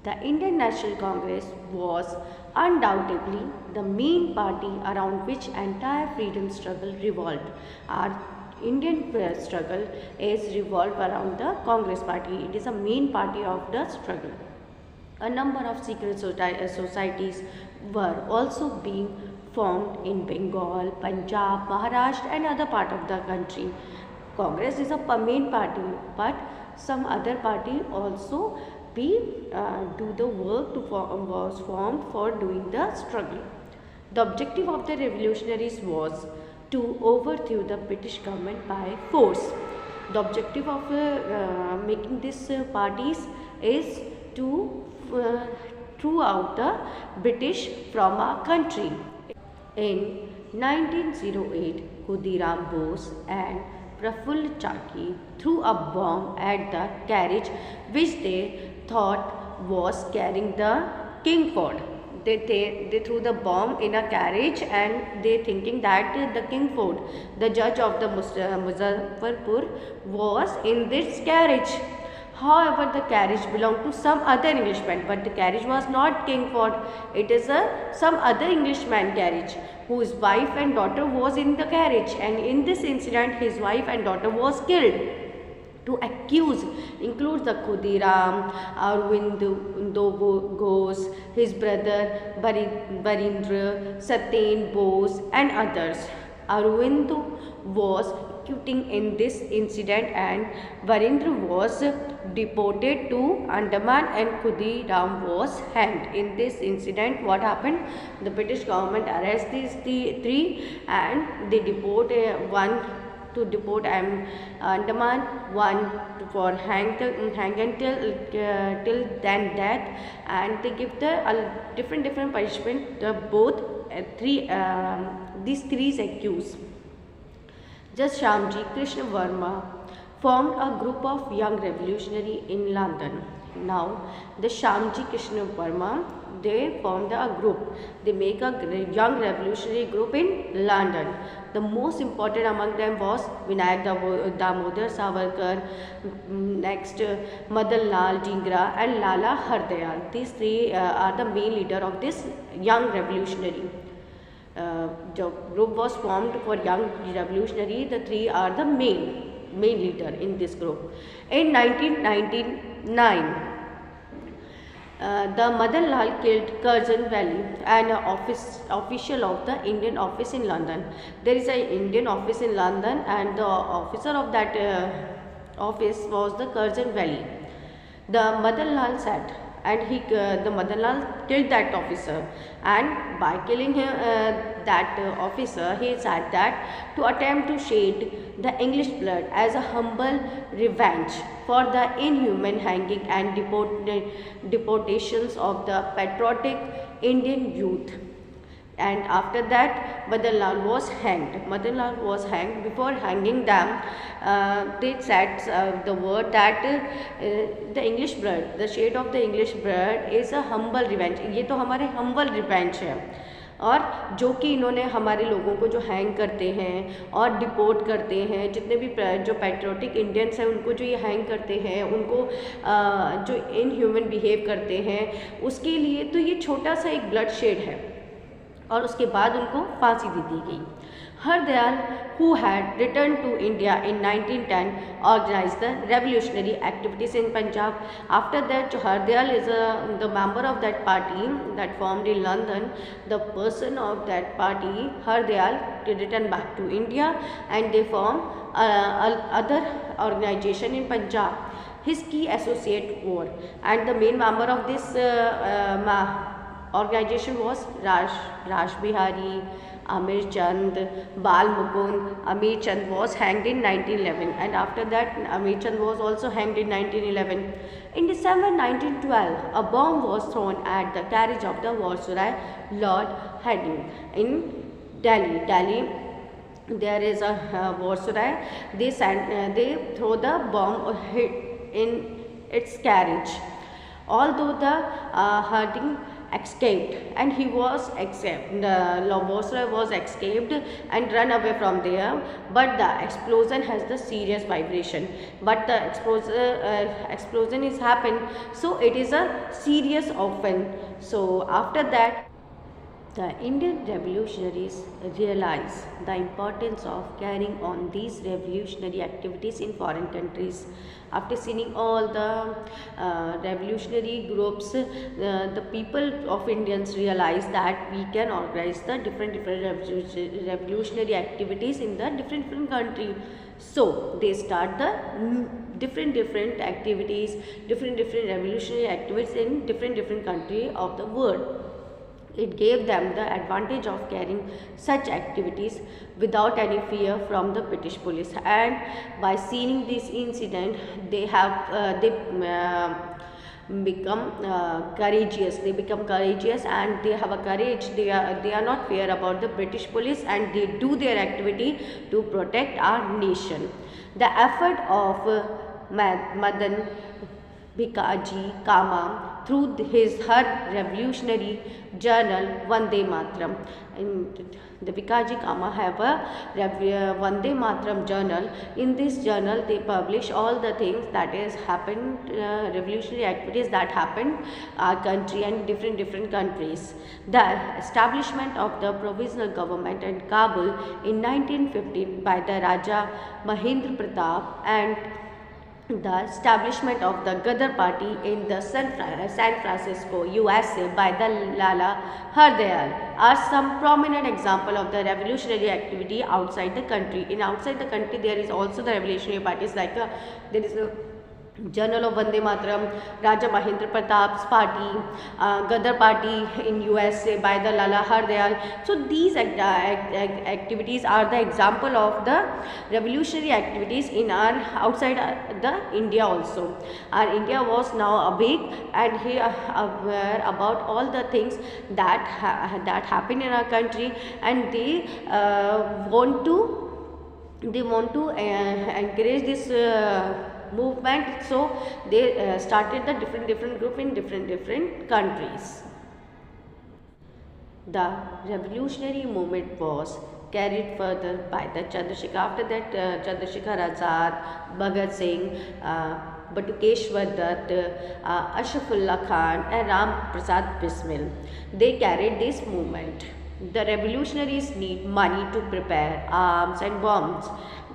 The Indian National Congress was undoubtedly the main party around which entire freedom struggle revolved. Our Indian struggle is revolved around the Congress party. It is a main party of the struggle. A number of secret societies were also being formed in Bengal, Punjab, Maharashtra and other part of the country. Congress is a main party, but some other party also do the work to was formed for doing the struggle. The objective of the revolutionaries was to overthrow the British government by force. The objective of making these parties is to throw out the British from our country. In 1908, Khudiram Bose and Prafull Chaki threw a bomb at the carriage which they thought was carrying the king fort. They threw the bomb in a carriage and they thinking that the king fort, the judge of the Muzaffarpur, was in this carriage. However, the carriage belonged to some other Englishman, but the carriage was not King Ford. It is some other Englishman carriage whose wife and daughter was in the carriage, and in this incident his wife and daughter was killed. To accuse includes the Khudiram, Irwin Ghosh, his brother Barindra, Satyendra Bose and others. Arvind was acquitted in this incident and Barindra was deported to Andaman and Khudiram was hanged. In this incident, what happened? The British government arrested these three and they deport one to deport Andaman, one for hang till then death, and they give the different punishment both these three accused. Just Shyamji Krishna Verma formed a group of young revolutionaries in London. Now, the Shyamji Krishna Verma, they formed a group. They make a young revolutionary group in London. The most important among them was Vinayak Damodar Savarkar, next Madan Lal Dhingra and Lala Hardayal. These three are the main leader of this young revolutionary. The group was formed for young revolutionary. The three are the main leader in this group. In 1999, the Madan Lal killed Curzon Valley, an official of the Indian office in London. There is an Indian office in London, and the officer of that office was the Curzon Valley. The Madan Lal sat, and the Madan Lal killed that officer, and by killing him, that officer, he said that to attempt to shed the English blood as a humble revenge for the inhuman hanging and deportations of the patriotic Indian youth. And after that, Madan Lal was hanged. Madan Lal was hanged. Before hanging them, they said the word that the English blood, the shade of the English blood is a humble revenge. ये तो हमारे humble revenge है. और जो कि इन्होंने हमारे लोगों को जो हैंग करते हैं और डिपोर्ट करते हैं, जितने भी जो पैट्रियोटिक इंडियंस हैं उनको जो ये हैंग करते हैं, उनको जो इनह्यूमन बिहेव करते हैं, उसके लिए तो ये छोटा सा एक ब्लड शेड है और उसके बाद उनको फांसी दे दी गई. Hardayal, who had returned to India in 1910, organized the revolutionary activities in Punjab. After that, Hardayal is the member of that party that formed in London. The person of that party, Hardayal, returned back to India and they formed other organization in Punjab. His key associate were, and the main member of this organization was Raj Bihari, Amir Chand, Bal Mukund. Amir Chand was hanged in 1911, and after that Amir Chand was also hanged in 1911. In December 1912, a bomb was thrown at the carriage of the Viceroy Lord Hardinge in Delhi. There is a Viceroy. They throw the bomb in its carriage. Although the Hardinge escaped, and he was Bosra was escaped and run away from there, but the explosion has the serious vibration, but the explosion is happened, so it is a serious offense. So after that, the Indian revolutionaries realized the importance of carrying on these revolutionary activities in foreign countries. After seeing all the revolutionary groups, the people of Indians realized that we can organize the different revolutionary activities in the different country. So they start the different activities, different revolutionary activities in different country of the world. It gave them the advantage of carrying such activities without any fear from the British police. And by seeing this incident, they become courageous. They become courageous, and they have a courage. They are not fear about the British police, and they do their activity to protect our nation. The effort of Madan Bikaji Kama through her revolutionary journal Vande Matram. The Bikaji Kama have a Vande Matram journal. In this journal, they publish all the things that has happened, revolutionary activities that happened our country and different countries. The establishment of the provisional government in Kabul in 1915 by the Raja Mahendra Pratap, and the establishment of the Ghadar party in the San Francisco, USA by the Lala Hardayal are some prominent example of the revolutionary activity outside the country. In outside the country, there is also the revolutionary parties, like there is a Journal of Vande Matram, Raja Mahendra Pratap's party, Ghadar party in USA by the Lala Hardayal. So these activities are the example of the revolutionary activities in our outside the India also. Our India was now awake and he aware about all the things that happen in our country, and they want to encourage this movement. So they started the different group in different countries. The revolutionary movement was carried further by the Chandrasekhar. After that, Chandrasekhar Azad, Bhagat Singh, Batukeshwar Dutt, Ashrafullah Khan and Ram Prasad Bismil, they carried this movement. The revolutionaries need money to prepare arms and bombs.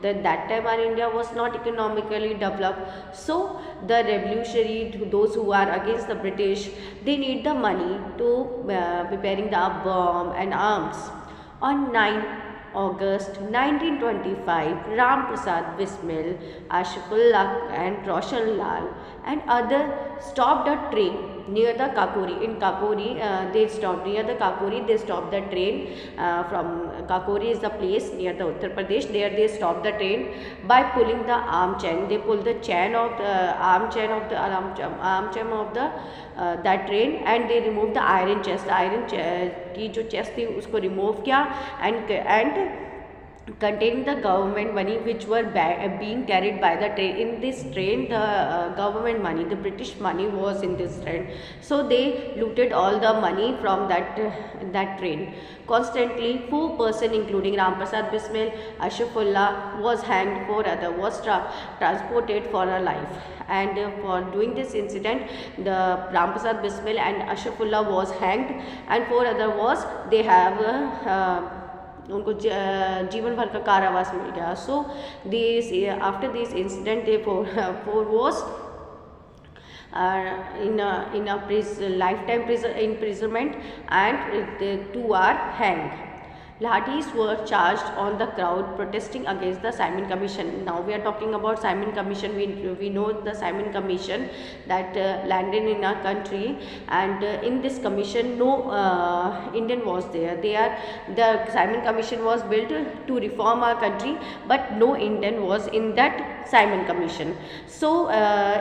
That time our India was not economically developed, so the revolutionary, those who are against the British, they need the money to preparing the bomb and arms. On 9 August 1925, Ram Prasad Bismil, Ashrafullah and Roshan Lal and others stopped a train near the Kakori. In Kakori, they stopped near the Kakori. They stopped the train from Kakori is the place near the Uttar Pradesh. There they stopped the train by pulling the arm chain. They pulled the chain of the arm chain of the that train, and they removed the iron chest. Iron की जो chest थी उसको remove किया and containing the government money which were being carried by the train. In this train, the government money, the British money was in this train. So they looted all the money from that train. Constantly, 4 persons including Ram Prasad Bismil, Ashrafullah was hanged, 4 others was transported for a life. And for doing this incident, the Ram Prasad Bismil and Ashrafullah was hanged, and 4 others was they have उनको जीवन भर का कारावास मिल गया. So this after this incident, they four was in a lifetime imprisonment, and the 2 are hanged. Lathis were charged on the crowd protesting against the Simon Commission. Now we are talking about Simon Commission. We know the Simon Commission that landed in our country, and in this commission no Indian was there. The Simon Commission was built to reform our country, but no Indian was in that Simon Commission. So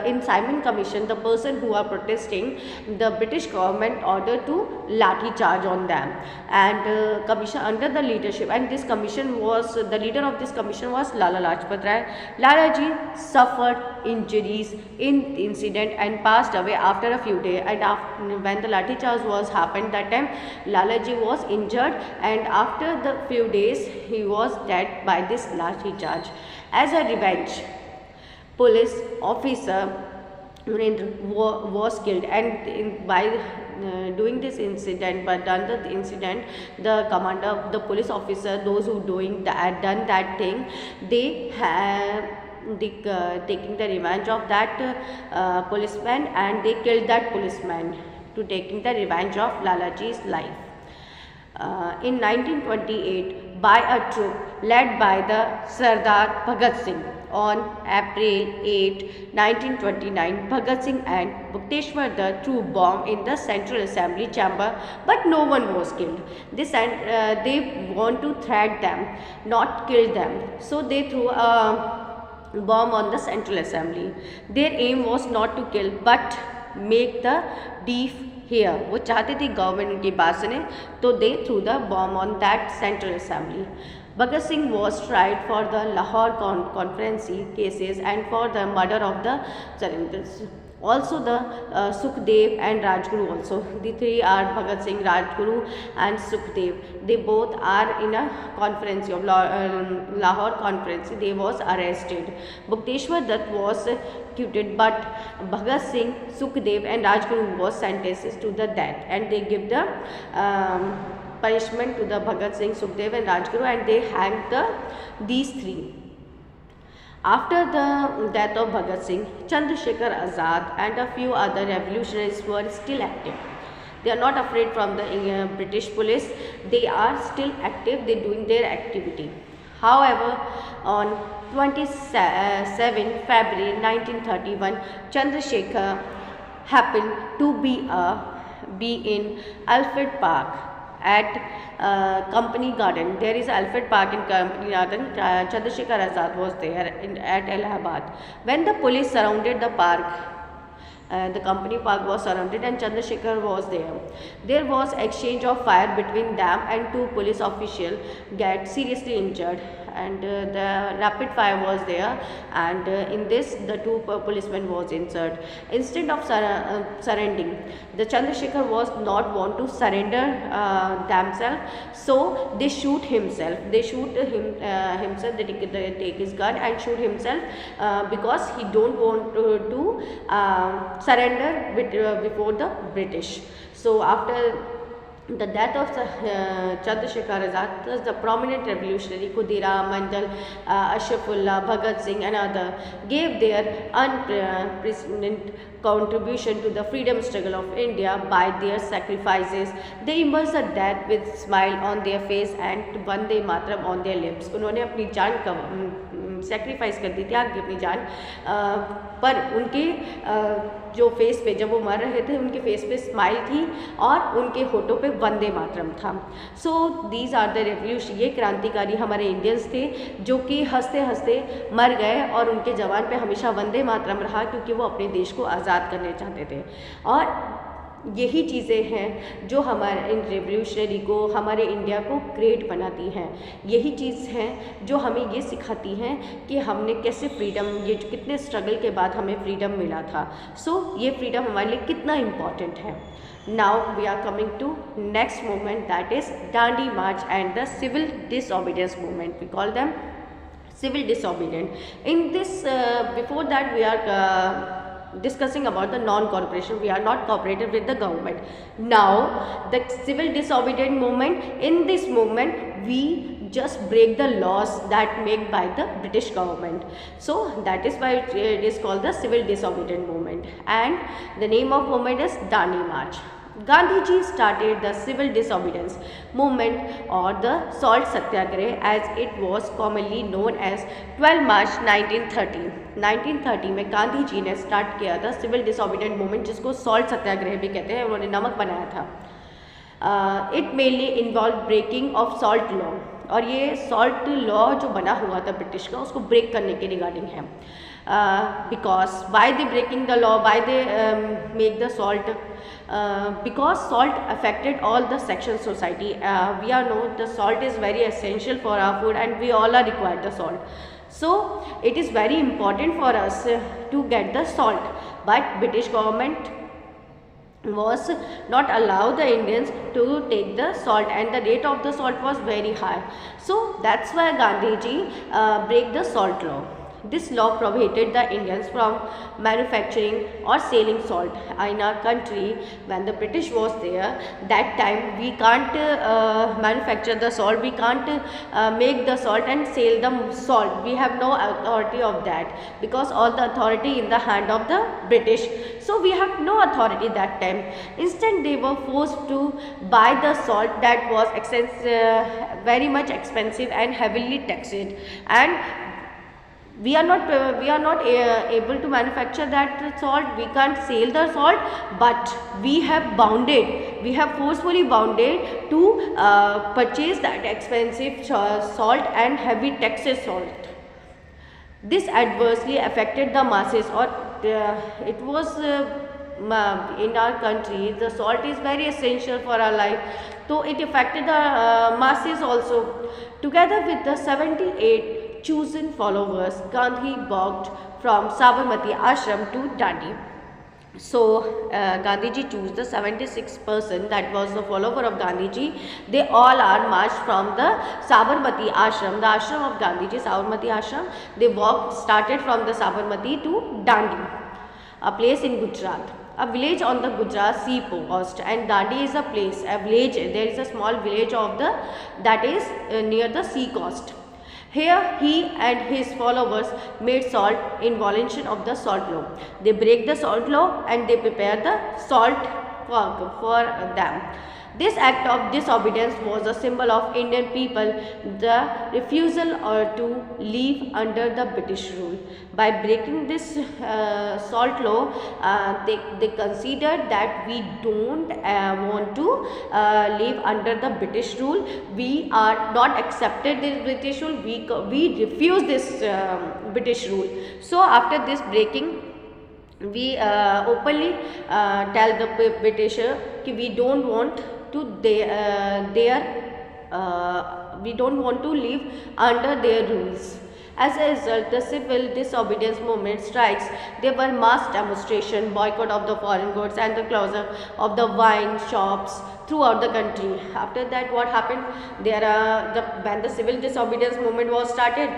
in Simon Commission, the person who are protesting, the British government ordered to lathi charge on them, and commission under under the leadership, and this commission was, the leader of this commission was Lala Lajpat Rai. Lala ji suffered injuries in the incident and passed away after a few days, and after, when the lathi charge was happened, that time Lala ji was injured, and after the few days he was dead by this lathi charge. As a revenge, police officer was killed, and by doing this incident, but done the incident, the commander, the police officer, those who done that thing, they have taking the revenge of that policeman, and they killed that policeman to taking the revenge of Lalaji's life. In 1928, by a troop led by the Sardar Bhagat Singh, on April 8, 1929, Bhagat Singh and Bhukteshwar Dutt threw bomb in the Central Assembly chamber, but no one was killed. They want to threat them, not kill them. So they threw a bomb on the Central Assembly. Their aim was not to kill, but make the deaf hear. वो चाहते थे government उनकी बात सुने, तो they threw the bomb on that Central Assembly. Bhagat Singh was tried for the Lahore conspiracy cases and for the murder of the surrenders. Also the Sukhdev and Rajguru also. The three are Bhagat Singh, Rajguru and Sukhdev. They both are in a conference of Lahore conference. They was arrested. Bhukteshwar Dutt was executed, but Bhagat Singh, Sukhdev and Rajguru was sentenced to the death, and they give the punishment to the Bhagat Singh, Sukhdev and Rajguru, and they hanged these three. After the death of Bhagat Singh, Chandrasekhar Azad and a few other revolutionaries were still active. They are not afraid from the British police. They are still active. They are doing their activity. However, on 27 February 1931, Chandrasekhar happened to be in Alfred Park at Company Garden. There is Alfred Park in Company Garden. Chandrasekhar Azad was there at Allahabad. When the police surrounded the park, the Company Park was surrounded and Chandrasekhar was there. There was exchange of fire between them, and two police officials get seriously injured, and the rapid fire was there, and in this the two policemen was injured. Instead of surrendering, the Chandrasekhar was not want to surrender themselves, so they shoot himself. They shoot himself. They take his gun and shoot himself because he don't want to surrender before the British. So after the death of Chandrasekhar Azad, the prominent revolutionary Khudiram Mandal, Ashrafullah, Bhagat Singh and others gave their unprecedented contribution to the freedom struggle of India by their sacrifices. They immersed the death with smile on their face and Vande Mataram on their lips. उन्होंने अपनी जान sacrifice कर दी, त्याग दी अपनी जान, पर उनके जो फेस पे जब वो मर रहे थे उनके फेस पे स्माइल थी और उनके होठों पे वंदे मातरम था. So these are the revolution. ये क्रांतिकारी हमारे इंडियंस थे जो कि हंसते हंसते मर गए और उनके जवान पे हमेशा वंदे मातरम रहा, क्योंकि वो अपने देश को आज़ाद करने चाहते थे. और यही चीज़ें हैं जो हमारे इन रेवोल्यूशनरी को, हमारे इंडिया को ग्रेट बनाती हैं. यही चीज़ हैं जो हमें ये सिखाती हैं कि हमने कैसे फ्रीडम, ये जो कितने स्ट्रगल के बाद हमें फ्रीडम मिला था. सो ये फ्रीडम हमारे लिए कितना इम्पॉर्टेंट है. Now we are coming to next movement, that is Dandi march and the civil disobedience movement. We call them civil disobedient. In this, before that we are discussing about the non-cooperation. We are not cooperative with the government. Now the civil disobedient movement, in this movement we just break the laws that made by the British government. So that is why it is called the civil disobedient movement, and the name of movement is Dandi March. Gandhiji started the civil disobedience movement or the salt satyagrah as it was commonly known as 12 March 1930. 1930 में गांधी जी ने start किया था civil disobedient movement, जिसको salt satyagraha भी कहते हैं. उन्होंने नमक बनाया था. It mainly involve breaking of salt law, और ये सॉल्ट लॉ जो बना हुआ था ब्रिटिश का, उसको ब्रेक करने के रिगार्डिंग है. Because by the breaking the law, by the make the salt because salt affected all the section society. We are know the salt is very essential for our food, and we all are required the salt. So it is very important for us to get the salt, but British government was not allow the Indians to take the salt, and the rate of the salt was very high. So that's why Gandhiji break the salt law. This law prohibited the Indians from manufacturing or selling salt in our country. When the British was there, that time we can't manufacture the salt, we can't make the salt and sell the salt. We have no authority of that, because all the authority in the hand of the British. So we have no authority that time. Instead, they were forced to buy the salt that was very much expensive and heavily taxed, and we are not able to manufacture that salt. We can't sell the salt, but we have forcefully bounded to purchase that expensive salt and heavy taxed salt. This adversely affected the masses, or it was in our country the salt is very essential for our life, so it affected the masses also. Together with the 78 chosen followers, Gandhi walked from Sabarmati Ashram to Dandi. So Gandhiji chose the 76 person that was the follower of Gandhiji. They all are marched from the Sabarmati Ashram, the Ashram of Gandhiji, Sabarmati Ashram. They started from the Sabarmati to Dandi, a place in Gujarat, a village on the Gujarat sea coast, and Dandi is a village. There is a small village that is near the sea coast. Here he and his followers made salt in violation of the salt law. They break the salt law and they prepare the salt for them. This act of disobedience was a symbol of Indian people, the refusal to live under the British rule. By breaking this salt law, they considered that we don't want to live under the British rule. We are not accepted this British rule. We refuse this British rule. So after this breaking, we openly tell the Britisher that we don't want to we don't want to live under their rules. As a result, the civil disobedience movement strikes. There were mass demonstration, boycott of the foreign goods, and the closure of the wine shops throughout the country. After that, what happened? When the civil disobedience movement was started,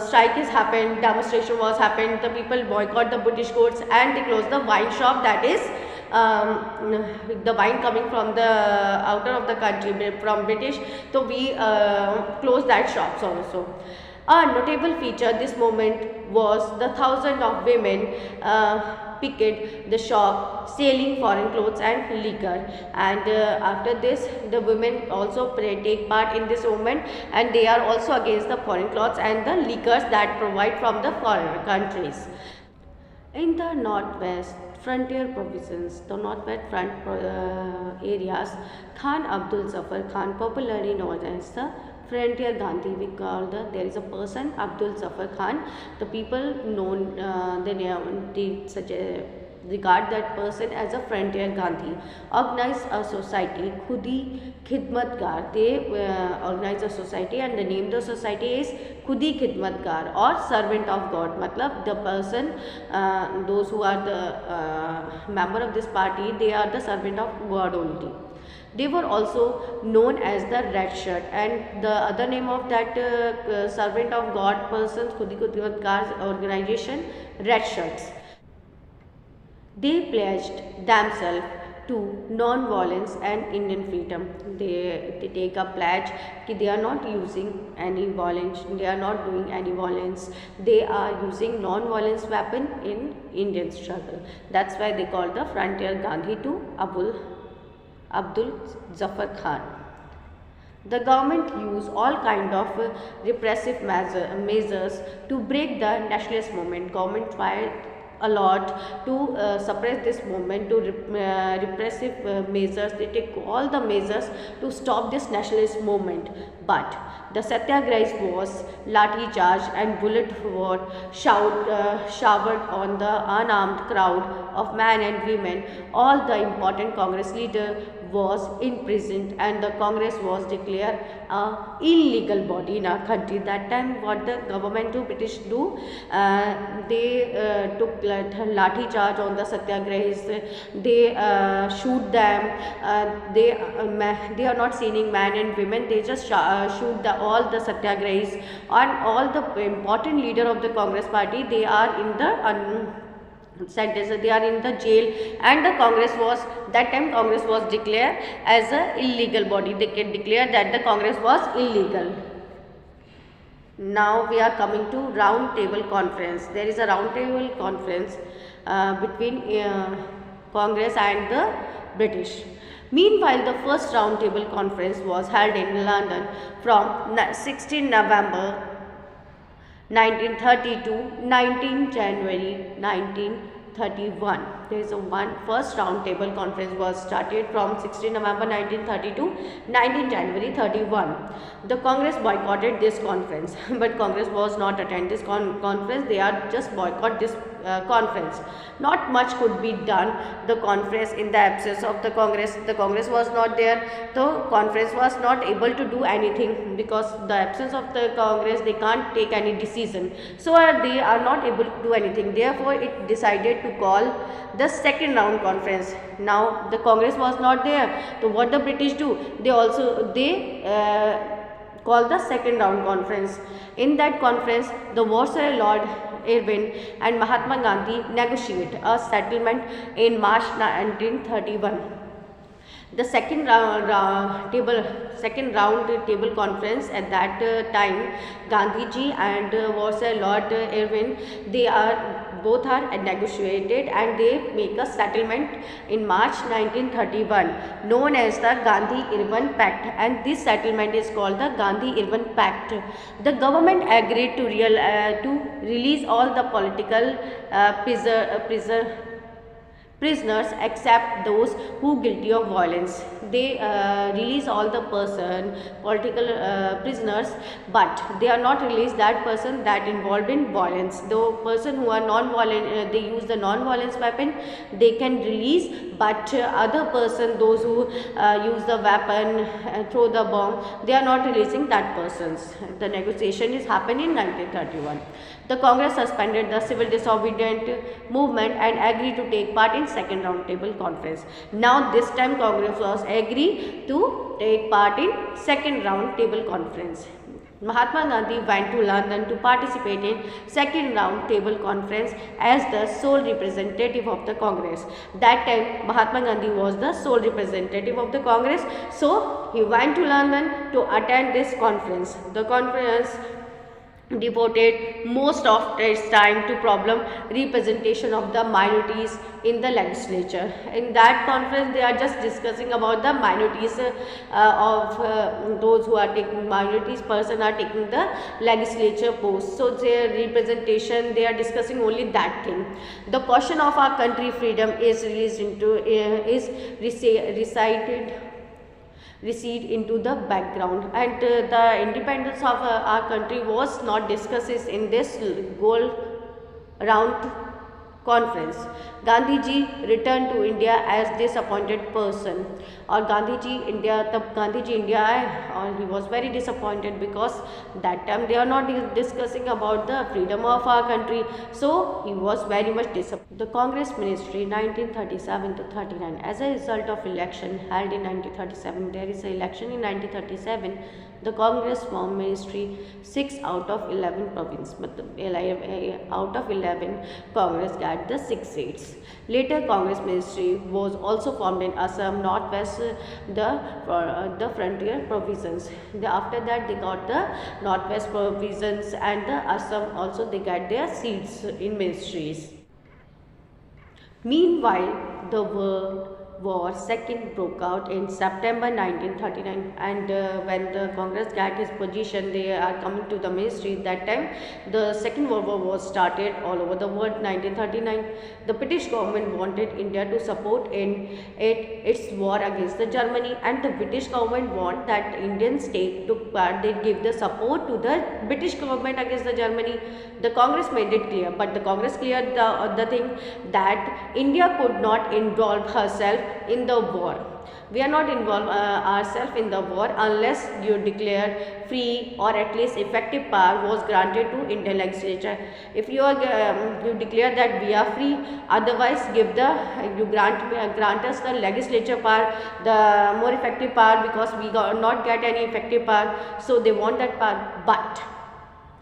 strike is happened, demonstration was happened, the people boycott the British goods and they close the wine shop, that is the wine coming from the outer of the country from British, so we close that shops also. A notable feature this moment was the thousands of women picket the shop selling foreign clothes and liquor, and after this the women also take part in this movement, and they are also against the foreign clothes and the liquors that provide from the foreign countries. In the northwest frontier provinces, the northwest front areas, Khan Abdul Zafar Khan, popularly known as the Frontier Gandhi, we call there is a person Abdul Zafar Khan. The people known regard that person as a Frontier Gandhi. Organized a society, Khudi Khidmatgar. They organized a society, and the name of the society is Khudi Khidmatgar, or servant of God. Matlab the person, those who are the member of this party, they are the servant of God only. They were also known as the Red Shirt, and the other name of that servant of God person, Khudi Khidmatgar's organization, Red Shirts. They pledged themselves to non-violence and Indian freedom. They take a pledge that they are not using any violence, they are not doing any violence, they are using non-violence weapon in Indian struggle. That's why they call the Frontier Gandhi to Abdul Zafar Khan. The government used all kind of repressive measures to break the nationalist movement. Government tried a lot to suppress this movement, to repressive measures. They take all the measures to stop this nationalist movement. But the satyagrahis was lathi charge and bullet were showered on the unarmed crowd of men and women. All the important Congress leader was imprisoned, and the Congress was declared a illegal body in our country. That time what the government to British do, they took lathi charge on the satyagrahis, they shoot them, they are not seeing men and women, they just shoot all the satyagrahis, and all the important leader of the Congress party, they are in the sentence, they are in the jail, and the Congress was, that time Congress was declared as a illegal body. They can declare that the Congress was illegal. Now we are coming to round table conference. There is a round table conference between Congress and the British. Meanwhile, the first round table conference was held in London from 16 November 1930 to 19 January 1931. There is a first round table conference was started from 16 November 1930 to 19 January 31. The Congress boycotted this conference, but Congress was not attend this conference. They are just boycott this conference. Not much could be done. The conference, in the absence of the Congress was not there. The conference was not able to do anything, because the absence of the Congress, they can't take any decision. So they are not able to do anything. Therefore, it decided to call the second round conference. Now the Congress was not there. So what the British do? They call the second round conference. In that conference, the Viceroy Lord Irwin and Mahatma Gandhi negotiate a settlement in March 1931. The second round table conference, at that time, Gandhiji and Viceroy Lord Irwin, both are negotiated, and they make a settlement in March 1931, known as the Gandhi-Irwin Pact, and this settlement is called the Gandhi-Irwin Pact. The government agreed to release all the political prisoners except those who guilty of violence. They release all the political prisoners, but they are not release that person that involved in violence. The person who are non-violent, they use the non-violence weapon, they can release, but other person, those who use the weapon, throw the bomb, they are not releasing that persons. The negotiation is happened in 1931. The Congress suspended the civil disobedient movement and agreed to take part in second round table conference. Now this time Congress was agree to take part in second round table conference. Mahatma Gandhi went to London to participate in second round table conference as the sole representative of the Congress. That time Mahatma Gandhi was the sole representative of the Congress, so he went to London to attend this conference. The conference devoted most of its time to problem representation of the minorities in the legislature. In that conference, they are just discussing about the minorities of those who are taking minorities person are taking the legislature post. So their representation, they are discussing only that thing. The question of our country freedom is recede into the background, and the independence of our country was not discussed in this goal round conference. Gandhiji returned to India as disappointed person, or Gandhiji India, he was very disappointed, because that time they are not discussing about the freedom of our country, so he was very much disappointed. The Congress Ministry 1937 to 39, as a result of election held in 1937, there is an election in 1937. The Congress formed ministry 6 out of 11 provinces. Out of 11, Congress got the 6 seats. Later, Congress ministry was also formed in Assam, Northwest, the frontier provinces. After that, they got the Northwest provinces, and the Assam also they got their seats in ministries. Meanwhile, the world War second broke out in September 1939, and when the Congress got his position, they are coming to the ministry. That time, the Second World War was started all over the world. 1939, the British government wanted India to support in its war against the Germany, and the British government want that Indians took part. They give the support to the British government against the Germany. The Congress made it clear, but the Congress cleared the thing that India could not involve herself in the war. We are not involved ourselves in the war unless you declare free or at least effective power was granted to Indian legislature. If you are you declare that we are free, otherwise you grant us the legislature power, the more effective power, because we not get any effective power. So they want that power, but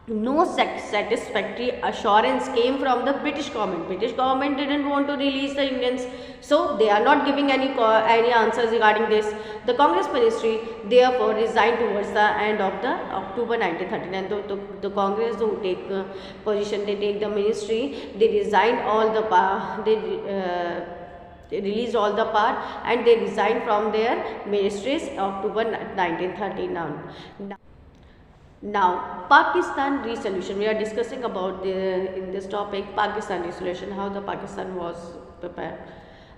no satisfactory assurance came from the British government. British government didn't want to release the Indians, so they are not giving any answers regarding this. The Congress ministry therefore resigned towards the end of the October 1939. The Congress who take position, they take the ministry, they resigned all the power. They released all the power and they resigned from their ministries October 1939. Now, Pakistan resolution. We are discussing about in this topic Pakistan resolution, how the Pakistan was prepared.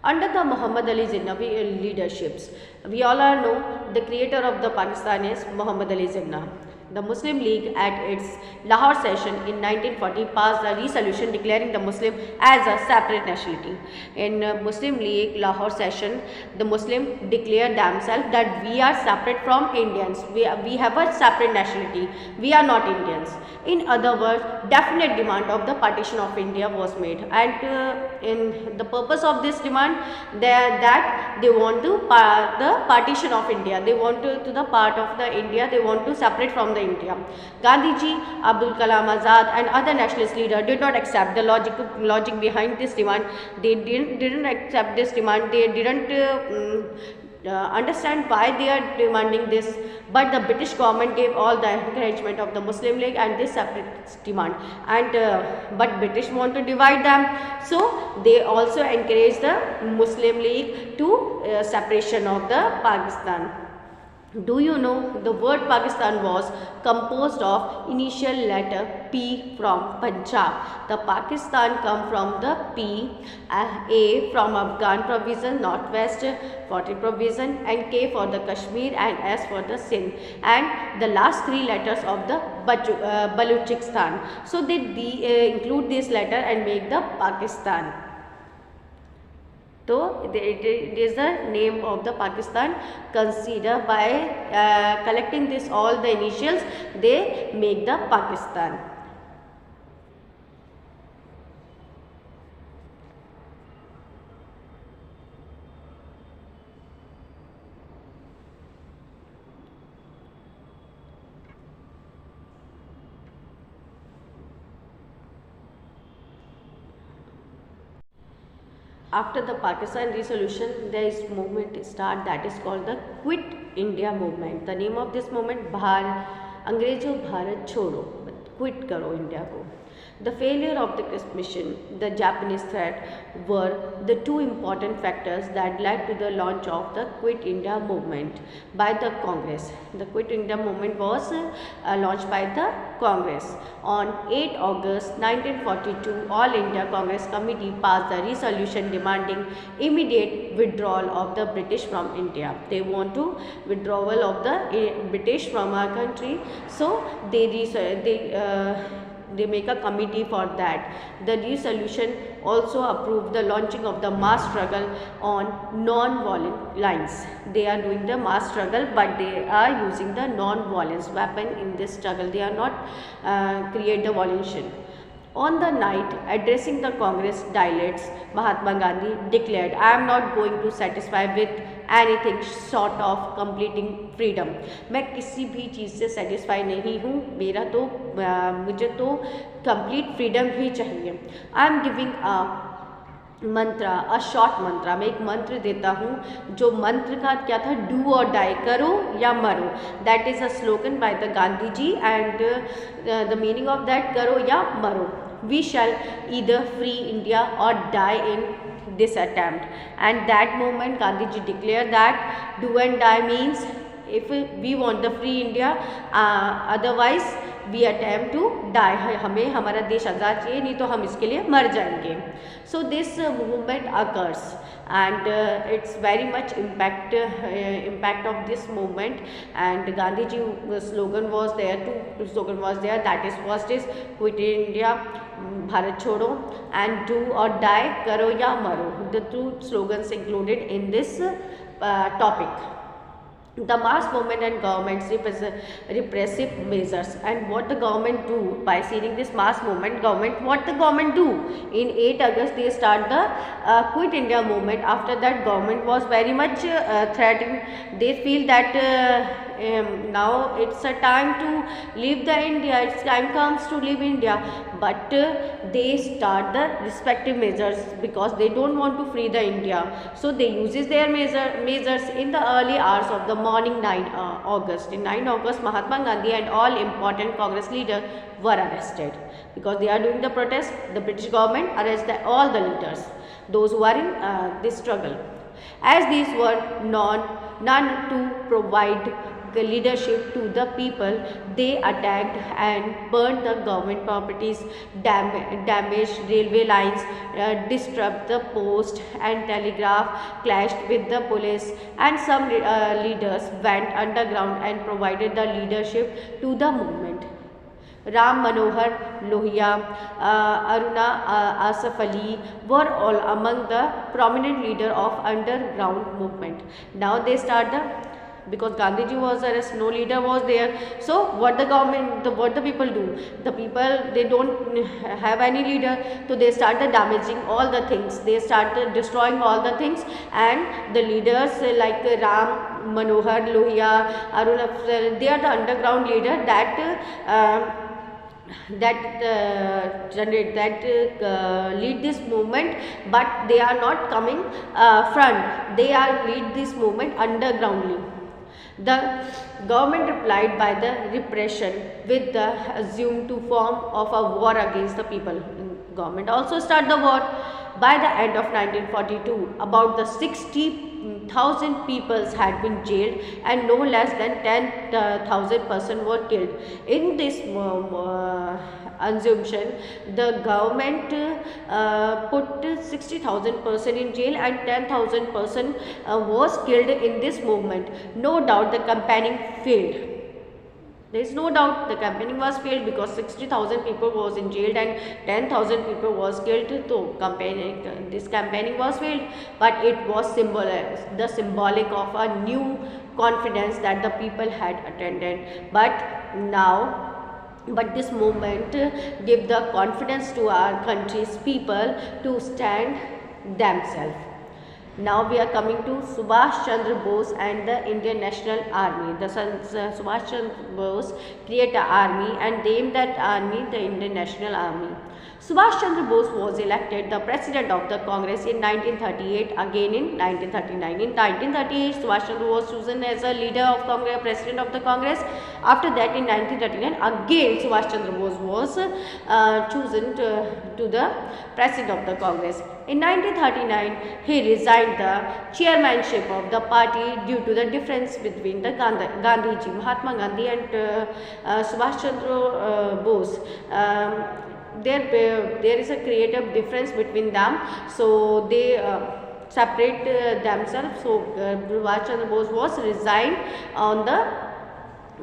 Under the Muhammad Ali Jinnah leaderships, we all know the creator of the Pakistan is Muhammad Ali Jinnah. The Muslim League at its Lahore session in 1940 passed a resolution declaring the Muslim as a separate nationality. In Muslim League Lahore session, the Muslim declared themselves that we are separate from Indians. We have a separate nationality. We are not Indians. In other words, definite demand of the partition of India was made, and in the purpose of this demand, that they want to the partition of India. They want to the part of the India. They want to separate from the India. Gandhiji, Abdul Kalam Azad and other nationalist leaders did not accept the logic behind this demand. They didn't accept this demand. They didn't understand why they are demanding this, but the British government gave all the encouragement of the Muslim League and this separate demand, and but British want to divide them, so they also encourage the Muslim League to separation of the Pakistan. Do you know the word Pakistan was composed of initial letter P from Punjab. The Pakistan come from the P, A from Afghan province, Northwest 40 province, and K for the Kashmir and S for the Sindh, and the last three letters of the Baluchistan. So they include this letter and make the Pakistan. So it is the name of the Pakistan. Consider by collecting this all the initials, they make the Pakistan. After the Pakistan resolution, there is movement start that is called the Quit India movement. The name of this movement, अंग्रेजों भारत छोड़ो, quit करो India को. The failure of the Christ mission, the Japanese threat were the two important factors that led to the launch of the Quit India movement by the Congress. The Quit India movement was launched by the Congress. On 8 August 1942, All India Congress Committee passed the resolution demanding immediate withdrawal of the British from India. They want to withdrawal of the British from our country, so they make a committee for that. The resolution also approved the launching of the mass struggle on non-violent lines. They are doing the mass struggle, but they are using the non-violence weapon in this struggle. They are not create the violence. On the night addressing the Congress delegates, Mahatma Gandhi declared, "I am not going to satisfy with anything short of completing freedom." मैं किसी भी चीज़ से satisfy नहीं हूँ, मुझे तो complete freedom ही चाहिए. I am giving a mantra, a short mantra. मैं एक मंत्र देता हूँ, जो मंत्र का क्या था, डू और डाई, करो या मरो. That is a slogan by the Gandhi ji, and the meaning of that, करो या मरो. We shall either free India or die in this attempt. And that moment Gandhiji declared that do and die means if we want the free India, otherwise we attempt to die, हमें हमारा देश आज़ाद चाहिए, नहीं तो हम इसके लिए मर जाएंगे. So this movement occurs, and it's very much impact of this movement. And Gandhiji slogan was there, two slogan was there, that is first is quit India, Bharat Chodo, and do or die, karo ya maro. The two slogans included in this topic. The mass movement and government's repressive measures, and what the government do by seeing this mass movement, what the government do in 8 August they start the quit India movement. After that government was very much threatening. They feel that now it's a time to leave the India, its time comes to leave India, but they start the respective measures because they don't want to free the India. So they uses their measures in the early hours of the morning 9 August. In 9 August, Mahatma Gandhi and all important Congress leaders were arrested because they are doing the protest. The British government arrested all the leaders, those who are in this struggle, as these were none to provide the leadership to the people. They attacked and burned the government properties, damaged railway lines, disrupted the post and telegraph, clashed with the police, and some leaders went underground and provided the leadership to the movement. Ram Manohar Lohia, Aruna Asaf Ali were all among the prominent leaders of underground movement. Now they start because Gandhiji was arrested, no leader was there. So what the government, what the people do? The people, they don't have any leader, so they started damaging all the things. They started destroying all the things, and the leaders like Ram Manohar Lohia, Arun, they are the underground leader lead this movement, but they are not coming front. They are lead this movement undergroundly. The government replied by the repression with the assumed to form of a war against the people. Government also started the war. By the end of 1942, about the 60,000 people had been jailed and no less than 10,000 persons were killed. In this assumption, the government put 60,000 persons in jail and 10,000 persons was killed in this movement. No doubt the campaigning failed. There is no doubt the campaigning was failed because 60,000 people was in jail and 10,000 people was killed. So this campaigning was failed, but it was the symbolic of a new confidence that the people had attended. But this movement give the confidence to our country's people to stand themselves. Now we are coming to Subhash Chandra Bose and the Indian National Army. The Subhash Chandra Bose created an army and named that army the Indian National Army. Subhash Chandra Bose was elected the president of the Congress in 1938, again in 1939. In 1938, Subhash Chandra was chosen as a leader of Congress, president of the Congress. After that, in 1939, again Subhash Chandra Bose was chosen to the president of the Congress. In 1939, he resigned the chairmanship of the party due to the difference between the Gandhiji, Mahatma Gandhi and Subhash Chandra Bose. There is a creative difference between them, so they separate themselves. So Subhash Chandra Bose was resigned on the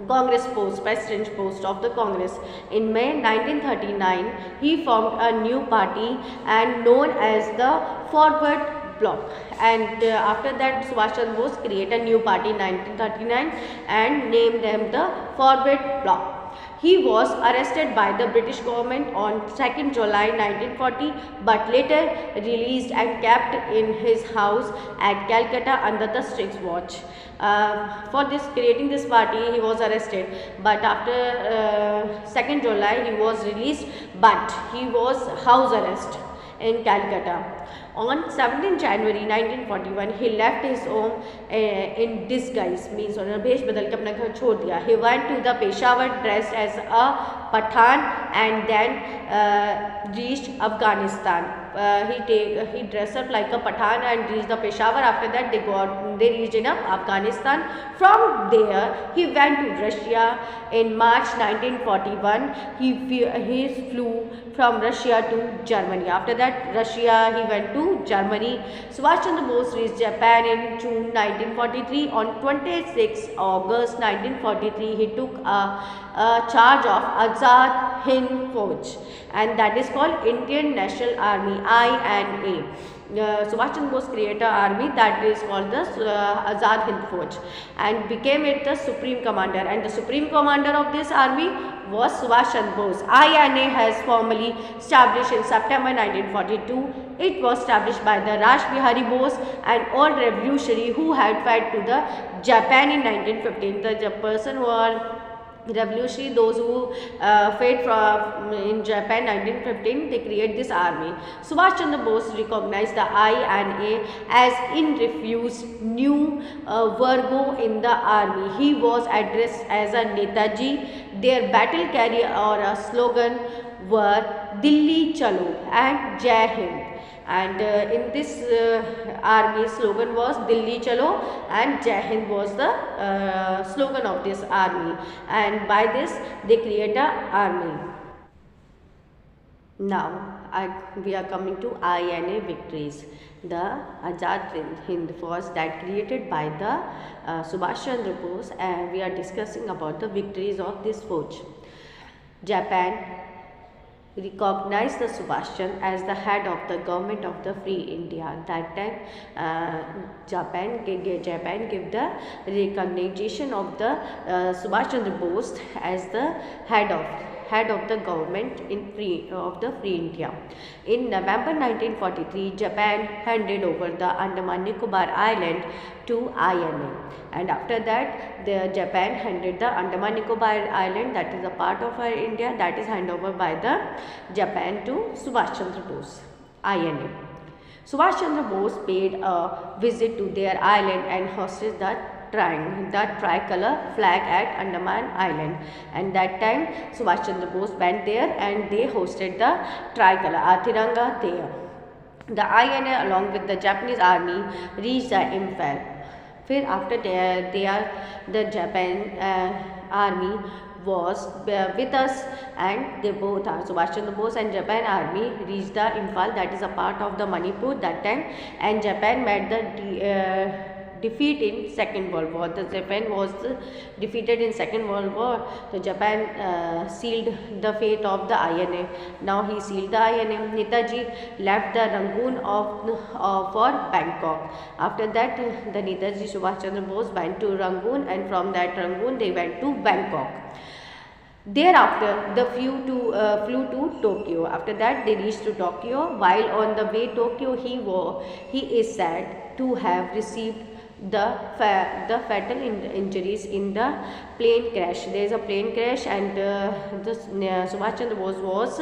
Congress post, president post of the Congress. In May 1939, he formed a new party and known as the Forward Bloc. And after that, Subhash Chandra Bose created a new party in 1939 and named them the Forward Bloc. He was arrested by the British government on 2nd July 1940, but later released and kept in his house at Calcutta under the strict watch. For creating this party, he was arrested, but after 2nd July he was released, but he was house arrest in Calcutta. On 17 January 1941, he left his home in disguise, means उन्होंने भेष बदल के अपना घर छोड़ दिया. He went to the Peshawar dressed as a Pathan and then reached Afghanistan. He dressed up like a Pathan and reached the Peshawar. After that, they reached in Afghanistan. From there, he went to Russia. In March 1941, he flew from Russia to Germany. After that, Russia, he went to Germany. Subhash Chandra Bose reached Japan in June 1943. On 26 August 1943, he took a charge of Azad Hind Fauj, and that is called Indian National Army, INA. Subhash Chandra Bose created an army that is called the Azad Hind Fauj and became it the supreme commander, and the supreme commander of this army was Subhash Chandra Bose. INA has formally established in September 1942. It was established by the Raj Bihari Bose, an old revolutionary who had fled to the Japan in 1915. The person who are revolutionary, those who fled from in Japan 1915, they create this army. Subhash Chandra Bose recognized the INA as irrefused new Virgo in the army. He was addressed as a Netaji. Their battle cry or a slogan were Dilli Chalo and Jai Hind. And in this army, slogan was Dilli Chalo and Jai Hind was the slogan of this army, and by this they create a army. Now we are coming to INA victories. The Azad Hind Force that created by the Subhash Chandra Bose, and we are discussing about the victories of this force. Japan recognized the Subhash Chandra as the head of the government of the free India. That time Japan gave the recognition of the Subhash Chandra Bose as the head of the government of the free India. In November 1943, Japan handed over the Andaman Nicobar Island to INA, and after that Japan handed the Andaman Nicobar Island, that is a part of our India, that is handed over by the Japan to Subhash Chandra Bose, INA. Subhash Chandra Bose paid a visit to their island and hosted the tricolor flag at Andaman Island, and that time Subhash Chandra Bose went there and they hosted the tricolor Tiranga there. The INA along with the Japanese army reached the Imphal. फिर after the Japan army was with us, and they both are Subhash Chandra Bose and Japan army reached the Imphal, that is a part of the Manipur that time, and Japan met the defeat in Second World War. The Japan was defeated in Second World War. So Japan sealed the fate of the INA. Now he sealed the INA. Netaji left the Rangoon for Bangkok. After that, the Netaji Subhash Chandra Bose went to Rangoon, and from that Rangoon they went to Bangkok. Thereafter, they flew to Tokyo. After that, they reached to Tokyo. While on the way Tokyo, he is said to have received the fatal injuries in the plane crash. There is a plane crash, and Subhash Chandra Bose was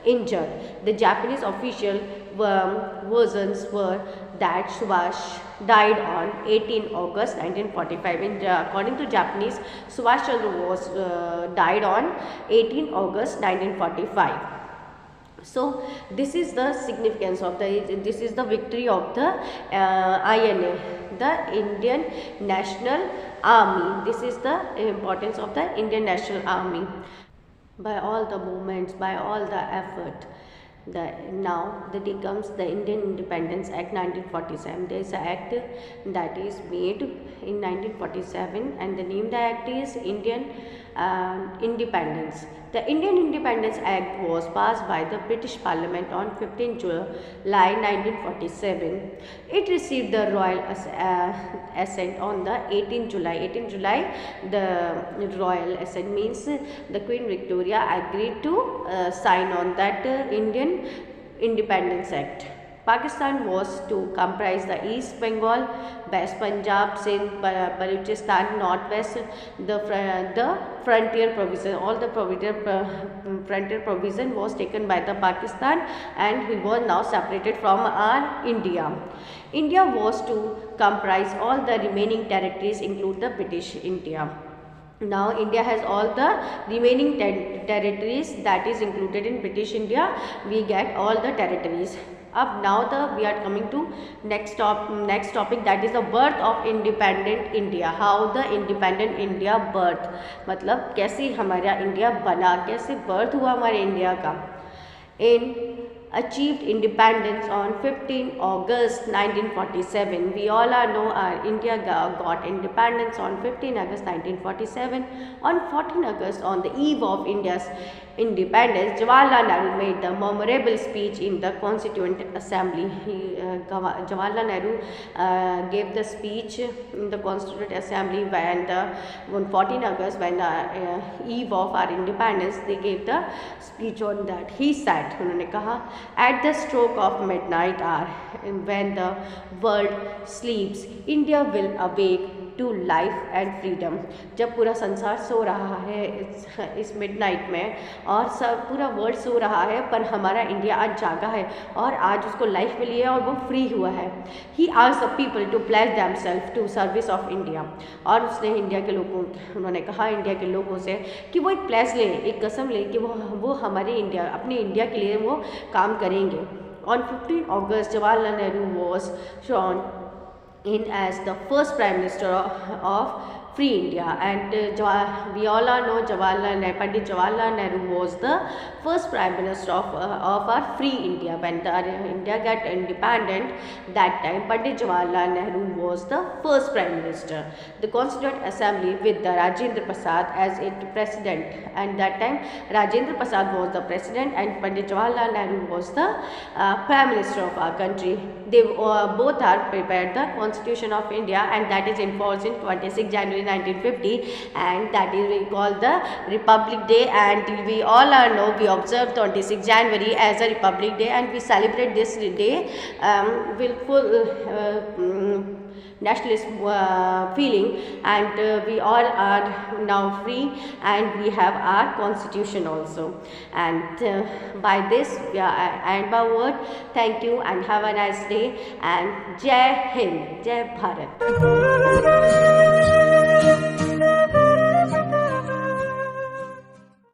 injured. The Japanese official versions were that Subhash died on 18 August 1945. According to Japanese, Subhash Chandra Bose died on 18 August 1945. So this is the significance of this is the victory of the INA, the Indian National Army. This is the importance of the Indian National Army. By all the movements, by all the effort, now the day comes the Indian Independence Act 1947. There is an act that is made in 1947, and the name of the act is Indian Independence. The Indian Independence Act was passed by the British Parliament on 15 July 1947. It received the royal assent on the 18 July. 18 July, the royal assent means the Queen Victoria agreed to sign on that Indian Independence Act. Pakistan was to comprise the East Bengal, West Punjab, Sindh, Balochistan, Northwest, the frontier provision. All the frontier provision was taken by the Pakistan, and we were now separated from our India. India was to comprise all the remaining territories, include the British India. Now India has all the remaining territories that is included in British India. We get all the territories. Now we are coming to next topic, that is the birth of independent India. How the independent India birth, मतलब कैसे हमारा India बना, कैसे birth हुआ हमारे India का. In achieved independence on 15 August 1947. We all know our India got independence on 15 August 1947. On 14 August, on the eve of India's independence, Jawaharlal Nehru made the memorable speech in the Constituent Assembly. Jawaharlal Nehru gave the speech in the Constituent Assembly on 14 August, when the eve of our independence, they gave the speech on that. He said, उन्होंने कहा, at the stroke of midnight hour, when the world sleeps, India will awake to life and freedom. जब पूरा संसार सो रहा है इस midnight में और सब पूरा वर्ल्ड सो रहा है, पर हमारा इंडिया आज जागा है और आज उसको लाइफ मिली है और वो फ्री हुआ है. He asked the people to pledge themselves to service of India. और उसने इंडिया के लोगों, उन्होंने कहा इंडिया के लोगों से कि वो एक प्लेज ले, एक कसम ले कि वो हमारे इंडिया, अपने इंडिया के लिए वो काम करेंगे. On 15 August, Jawaharlal Nehru was sworn in as the first Prime Minister of Free India, and we all know Pandit Jawaharlal Nehru was the first Prime Minister of our Free India. When India got independent, that time Pandit Jawaharlal Nehru was the first Prime Minister. The Constituent Assembly with the Rajendra Prasad as its president, and that time Rajendra Prasad was the president and Pandit Jawaharlal Nehru was the Prime Minister of our country. They both are prepared the Constitution of India, and that is enforced in 26 January 1950, and that is we call the Republic Day. And we all know we observe 26 January as a Republic Day, and we celebrate this day with full nationalist feeling, and we all are now free, and we have our constitution also. And by this we end our word. Thank you and have a nice day, and Jai Hind, Jai Bharat.